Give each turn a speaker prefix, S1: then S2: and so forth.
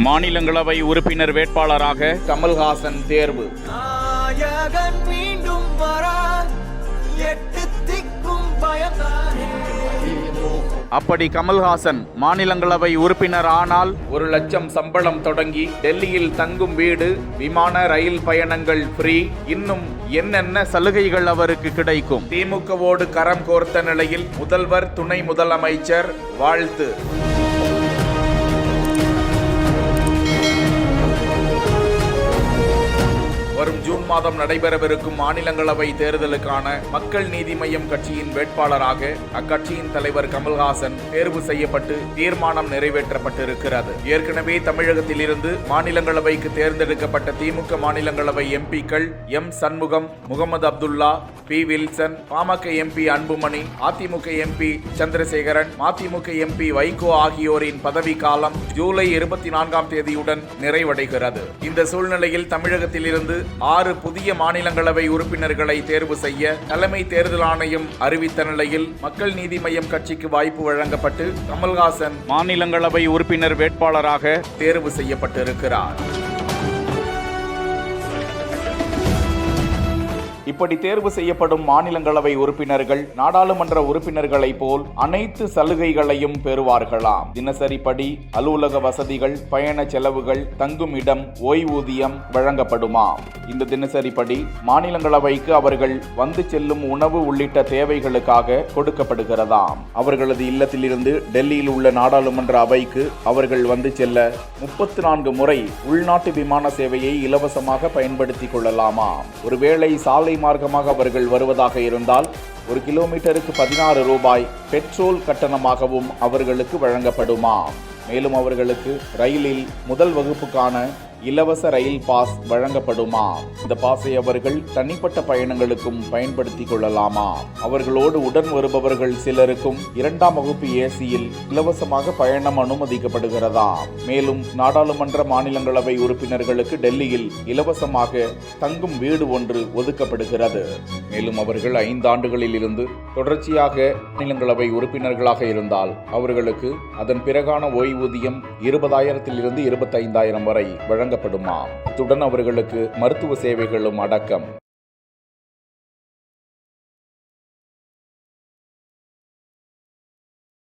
S1: மாநிலங்களவை உறுப்பினர் வேட்பாளராக கமல்ஹாசன் தேர்வு. அப்படி கமல்ஹாசன் மாநிலங்களவை உறுப்பினர் ஆனால் 1,00,000 சம்பளம் தொடங்கி டெல்லியில் தங்கும் வீடு, விமான ரயில் பயணங்கள் ஃப்ரீ, இன்னும் என்னென்ன சலுகைகள் அவருக்கு கிடைக்கும். திமுகவோடு கரம் கோர்த்த நிலையில் முதல்வர், துணை முதலமைச்சர் வாழ்த்து. வரும் ஜூன் மாதம் நடைபெறவிருக்கும் மாநிலங்களவை தேர்தலுக்கான மக்கள் நீதி மய்யம் கட்சியின் வேட்பாளராக அக்கட்சியின் தலைவர் கமல்ஹாசன் தேர்வு செய்யப்பட்டு தீர்மானம் நிறைவேற்றப்பட்டிருக்கிறது. ஏற்கனவே தமிழகத்தில் இருந்து மாநிலங்களவைக்கு தேர்ந்தெடுக்கப்பட்ட திமுக மாநிலங்களவை எம்பிக்கள் M Shanmugam, Mohammed Abdullah, P Wilson, PMK MP Anbumani, AIADMK MP Chandrasekaran, MDMK MP Vaiko ஆகியோரின் பதவி காலம் ஜூலை 24ஆம் தேதியுடன் நிறைவடைகிறது. இந்த சூழ்நிலையில் தமிழகத்தில் இருந்து 6 புதிய மாநிலங்களவை உறுப்பினர்களை தேர்வு செய்ய தலைமை தேர்தல் ஆணையம் அறிவித்த நிலையில் மக்கள் நீதி மய்யம் கட்சிக்கு வாய்ப்பு வழங்கப்பட்டு கமல்ஹாசன் மாநிலங்களவை உறுப்பினர் வேட்பாளராக தேர்வு செய்யப்பட்டிருக்கிறார். இப்படி தேர்வு செய்யப்படும் மாநிலங்களவை உறுப்பினர்கள் நாடாளுமன்ற உறுப்பினர்களைப் போல் அனைத்து சலுகைகளையும் பெறுவார்களாம். தினசரிப்படி அலுவலக வசதிகள், பயண செலவுகள், தங்கும் இடம், ஓய்வூதியம் வழங்கப்படுமாம். இந்த தினசரிப்படி மாநிலங்களவைக்கு அவர்கள் வந்து செல்லும் உணவு உள்ளிட்ட தேவைகளுக்காக கொடுக்கப்படுகிறதாம். அவர்களது இல்லத்திலிருந்து டெல்லியில் உள்ள நாடாளுமன்ற அவைக்கு அவர்கள் வந்து செல்ல 34 முறை உள்நாட்டு விமான சேவையை இலவசமாக பயன்படுத்திக் கொள்ளலாமாம். ஒருவேளை சாலை மார்க்கமாக அவர்கள் வருவதாக இருந்தால் 1 கிலோமீட்டருக்கு 16 ரூபாய் பெட்ரோல் கட்டணமாகவும் அவர்களுக்கு வழங்கப்படுமாம். மேலும் அவர்களுக்கு ரயிலில் முதல் வகுப்புக்கான இலவச ரயில் பாஸ் வழங்கப்படுமா. இந்த பாஸை அவர்கள் தனிப்பட்ட பயணங்களுக்கும் பயன்படுத்திக் கொள்ளலாமா. அவர்களோடு உடன் வருபவர்கள் சிலருக்கும் 2ஆம் வகுப்பு ஏசியில் இலவசமாக பயணம் அனுமதிக்கப்படுகிறதா. மேலும் நாடாளுமன்ற மாநிலங்களவை உறுப்பினர்களுக்கு டெல்லியில் இலவசமாக தங்கும் வீடு ஒன்று ஒதுக்கப்படுகிறது. மேலும் அவர்கள் 5 ஆண்டுகளில் இருந்து தொடர்ச்சியாக மாநிலங்களவை உறுப்பினர்களாக இருந்தால் அவர்களுக்கு அதன் பிறகான ஓய்வூதியம் 20,000 இருந்து 25,000 வரை வழங்கப்படுமா. இத்துடன் அவர்களுக்கு மருத்துவ சேவைகளும் அடக்கம்.